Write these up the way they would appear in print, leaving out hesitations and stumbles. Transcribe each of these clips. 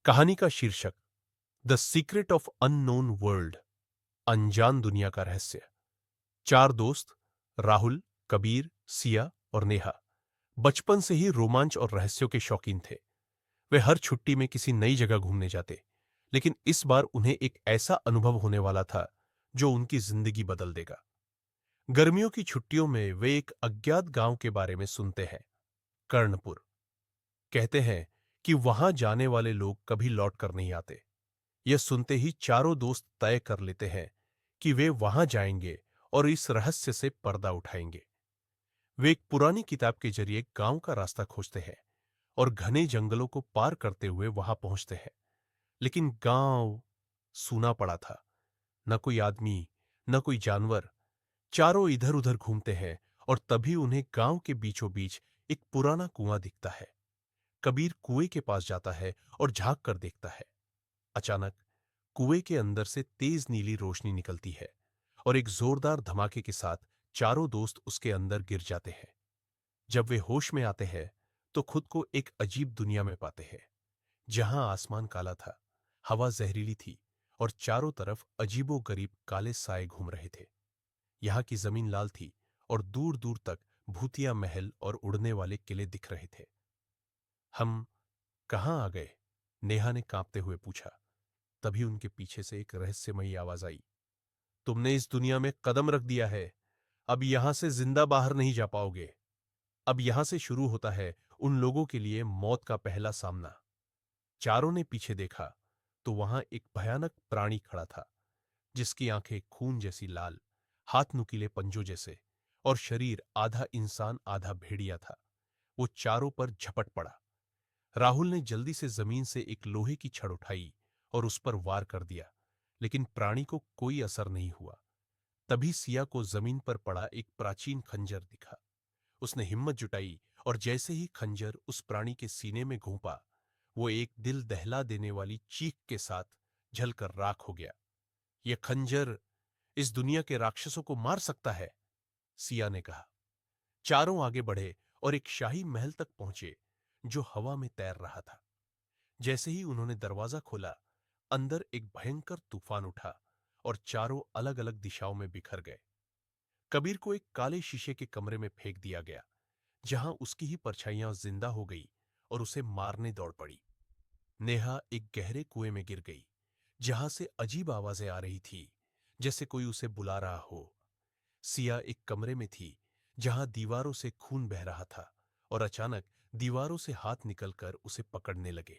कहानी का शीर्षक the secret of unknown world, अनजान दुनिया का रहस्य। चार दोस्त राहुल, कबीर, सिया और नेहा बचपन से ही रोमांच और रहस्यों के शौकीन थे। वे हर छुट्टी में किसी नई जगह घूमने जाते, लेकिन इस बार उन्हें एक ऐसा अनुभव होने वाला था जो उनकी जिंदगी बदल देगा। गर्मियों की छुट्टियों में वे एक अज्ञात गांव के बारे में सुनते हैं, कर्णपुर। कहते हैं कि वहां जाने वाले लोग कभी लौट कर नहीं आते। यह सुनते ही चारों दोस्त तय कर लेते हैं कि वे वहां जाएंगे और इस रहस्य से पर्दा उठाएंगे। वे एक पुरानी किताब के जरिए गांव का रास्ता खोजते हैं और घने जंगलों को पार करते हुए वहां पहुंचते हैं। लेकिन गांव सूना पड़ा था। न कोई आदमी, न कोई जानवर। चारों इधर उधर घूमते हैं और तभी उन्हें गांव के बीचों बीच एक पुराना कुआं दिखता है। कबीर कुएं के पास जाता है और झांक कर देखता है। अचानक कुएं के अंदर से तेज नीली रोशनी निकलती है और एक जोरदार धमाके के साथ चारों दोस्त उसके अंदर गिर जाते हैं। जब वे होश में आते हैं तो खुद को एक अजीब दुनिया में पाते हैं, जहां आसमान काला था, हवा जहरीली थी और चारों तरफ अजीबोगरीब काले साए घूम रहे थे। यहाँ की जमीन लाल थी और दूर दूर तक भूतिया महल और उड़ने वाले किले दिख रहे थे। हम कहाँ आ गए? नेहा ने कांपते हुए पूछा। तभी उनके पीछे से एक रहस्यमयी आवाज आई। तुमने इस दुनिया में कदम रख दिया है। अब यहां से जिंदा बाहर नहीं जा पाओगे। अब यहां से शुरू होता है उन लोगों के लिए मौत का पहला सामना। चारों ने पीछे देखा तो वहां एक भयानक प्राणी खड़ा था, जिसकी आंखें खून जैसी लाल, हाथ नुकीले पंजों जैसे और शरीर आधा इंसान आधा भेड़िया था। वो चारों पर झपट पड़ा। राहुल ने जल्दी से जमीन से एक लोहे की छड़ उठाई और उस पर वार कर दिया, लेकिन प्राणी को कोई असर नहीं हुआ। तभी सिया को जमीन पर पड़ा एक प्राचीन खंजर दिखा। उसने हिम्मत जुटाई और जैसे ही खंजर उस प्राणी के सीने में घोंपा, वो एक दिल दहला देने वाली चीख के साथ जलकर राख हो गया। यह खंजर इस दुनिया के राक्षसों को मार सकता है, सिया ने कहा। चारों आगे बढ़े और एक शाही महल तक पहुंचे जो हवा में तैर रहा था। जैसे ही उन्होंने दरवाजा खोला, अंदर एक भयंकर तूफान उठा और चारों अलग अलग दिशाओं में बिखर गए। कबीर को एक काले शीशे के कमरे में फेंक दिया गया, जहां उसकी ही परछाइयां जिंदा हो गई और उसे मारने दौड़ पड़ी। नेहा एक गहरे कुएं में गिर गई, जहां से अजीब आवाजें आ रही थी, जैसे कोई उसे बुला रहा हो। सिया एक कमरे में थी, जहां दीवारों से खून बह रहा था और अचानक दीवारों से हाथ निकलकर उसे पकड़ने लगे।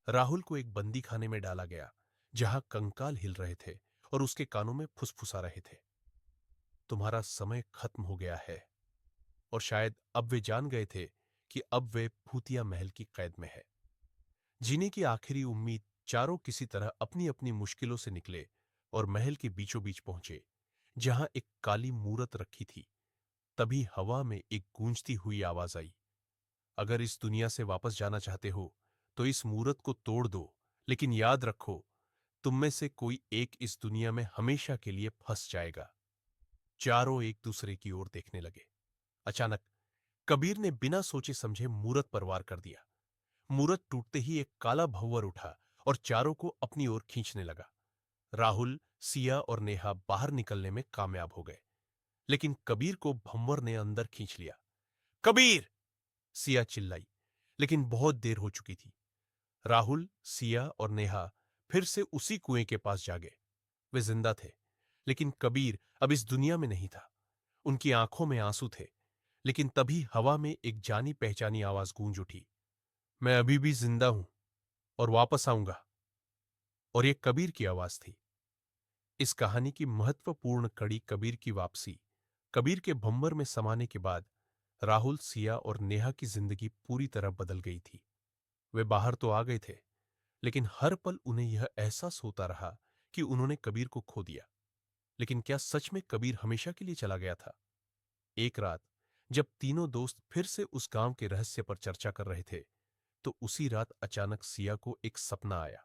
राहुल को एक बंदी खाने में डाला गया, जहां कंकाल हिल रहे थे और उसके कानों में फुसफुसा रहे थे। तुम्हारा समय खत्म हो गया है। और शायद अब वे जान गए थे कि अब वे भूतिया महल की कैद में है। जीने की आखिरी उम्मीद चारों किसी तरह अपनी अपनी मुश्किलों से निकले और महल के बीचों बीच पहुंचे, जहां एक काली मूरत रखी थी। तभी हवा में एक गूंजती हुई आवाज आई। अगर इस दुनिया से वापस जाना चाहते हो तो इस मूरत को तोड़ दो, लेकिन याद रखो, तुम में से कोई एक इस दुनिया में हमेशा के लिए फंस जाएगा। चारों एक दूसरे की ओर देखने लगे। अचानक कबीर ने बिना सोचे समझे मूरत पर वार कर दिया। मूरत टूटते ही एक काला भंवर उठा और चारों को अपनी ओर खींचने लगा। राहुल, सिया और नेहा बाहर निकलने में कामयाब हो गए, लेकिन कबीर को भंवर ने अंदर खींच लिया। कबीर! सिया चिल्लाई, लेकिन बहुत देर हो चुकी थी। राहुल, सिया और नेहा फिर से उसी कुएं के पास जा गए। वे जिंदा थे, लेकिन कबीर अब इस दुनिया में नहीं था। उनकी आंखों में आंसू थे, लेकिन तभी हवा में एक जानी पहचानी आवाज गूंज उठी। मैं अभी भी जिंदा हूं और वापस आऊंगा। और ये कबीर की आवाज थी। इस कहानी की महत्वपूर्ण कड़ी कबीर की वापसी। कबीर के भंवर में समाने के बाद राहुल, सिया और नेहा की जिंदगी पूरी तरह बदल गई थी। वे बाहर तो आ गए थे, लेकिन हर पल उन्हें यह एहसास होता रहा कि उन्होंने कबीर को खो दिया। लेकिन क्या सच में कबीर हमेशा के लिए चला गया था? एक रात जब तीनों दोस्त फिर से उस गांव के रहस्य पर चर्चा कर रहे थे, तो उसी रात अचानक सिया को एक सपना आया।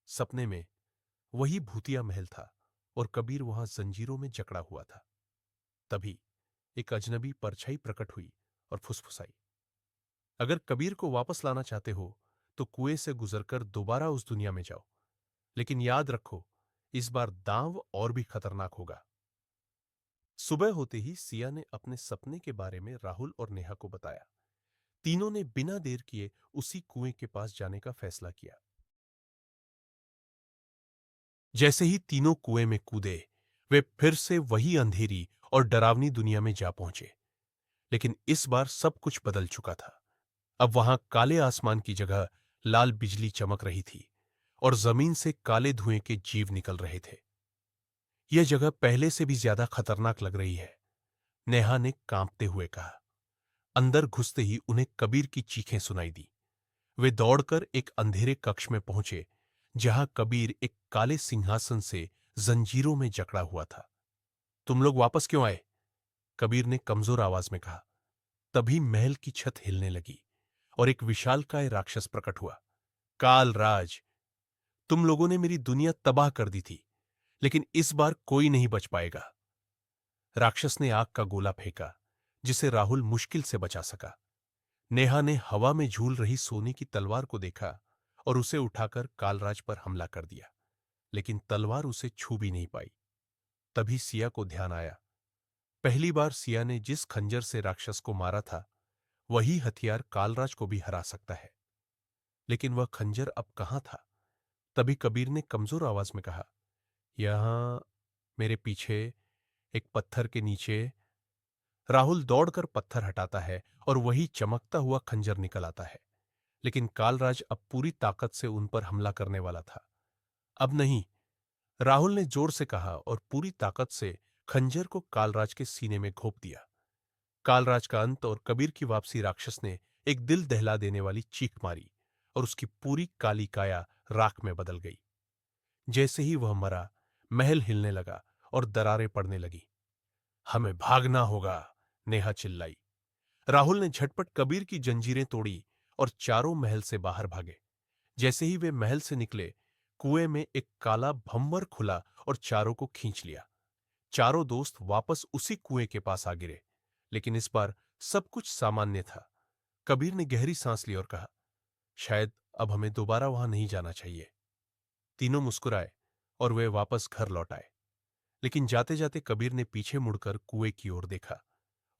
सपने में वही भूतिया महल था और कबीर वहां जंजीरों में जकड़ा हुआ था। तभी एक अजनबी परछाई प्रकट हुई और फुसफुसाई। अगर कबीर को वापस लाना चाहते हो तो कुएं से गुजरकर दोबारा उस दुनिया में जाओ, लेकिन याद रखो, इस बार दांव और भी खतरनाक होगा। सुबह होते ही सिया ने अपने सपने के बारे में राहुल और नेहा को बताया। तीनों ने बिना देर किए उसी कुएं के पास जाने का फैसला किया। जैसे ही तीनों कुएं में कूदे, वे फिर से वही अंधेरी और डरावनी दुनिया में जा पहुंचे। लेकिन इस बार सब कुछ बदल चुका था। अब वहां काले आसमान की जगह लाल बिजली चमक रही थी और जमीन से काले धुएं के जीव निकल रहे थे। यह जगह पहले से भी ज्यादा खतरनाक लग रही है, नेहा ने कांपते हुए कहा। अंदर घुसते ही उन्हें कबीर की चीखें सुनाई दी। वे दौड़कर एक अंधेरे कक्ष में पहुंचे, जहां कबीर एक काले सिंहासन से जंजीरों में जकड़ा हुआ था। तुम लोग वापस क्यों आए? कबीर ने कमजोर आवाज में कहा। तभी महल की छत हिलने लगी और एक विशालकाय राक्षस प्रकट हुआ। कालराज, तुम लोगों ने मेरी दुनिया तबाह कर दी थी, लेकिन इस बार कोई नहीं बच पाएगा। राक्षस ने आग का गोला फेंका, जिसे राहुल मुश्किल से बचा सका। नेहा ने हवा में झूल रही सोने की तलवार को देखा और उसे उठाकर कालराज पर हमला कर दिया, लेकिन तलवार उसे छू भी नहीं पाई। तभी सिया को ध्यान आया। पहली बार सिया ने जिस खंजर से राक्षस को मारा था, वही हथियार कालराज को भी हरा सकता है। लेकिन वह खंजर अब कहां था? तभी कबीर ने कमजोर आवाज में कहा, यहां, मेरे पीछे, एक पत्थर के नीचे। राहुल दौड़कर पत्थर हटाता है और वही चमकता हुआ खंजर निकल आता है। लेकिन कालराज अब पूरी ताकत से उन पर हमला करने वाला था। अब नहीं, राहुल ने जोर से कहा और पूरी ताकत से खंजर को कालराज के सीने में घोंप दिया। कालराज का अंत और कबीर की वापसी। राक्षस ने एक दिल दहला देने वाली चीख मारी और उसकी पूरी काली काया राख में बदल गई। जैसे ही वह मरा, महल हिलने लगा और दरारें पड़ने लगी। हमें भागना होगा, नेहा चिल्लाई। राहुल ने झटपट कबीर की जंजीरें तोड़ी और चारों महल से बाहर भागे। जैसे ही वे महल से निकले, कुएं में एक काला भंवर खुला और चारों को खींच लिया। चारों दोस्त वापस उसी कुएं के पास आ गिरे, लेकिन इस बार सब कुछ सामान्य था। कबीर ने गहरी सांस ली और कहा, शायद अब हमें दोबारा वहां नहीं जाना चाहिए। तीनों मुस्कुराए और वे वापस घर लौट आए। लेकिन जाते जाते कबीर ने पीछे मुड़कर कुएं की ओर देखा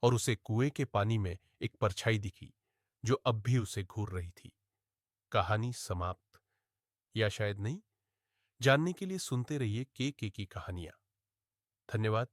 और उसे कुएं के पानी में एक परछाई दिखी, जो अब भी उसे घूर रही थी। कहानी समाप्त, या शायद नहीं। जानने के लिए सुनते रहिए के की कहानियां। धन्यवाद।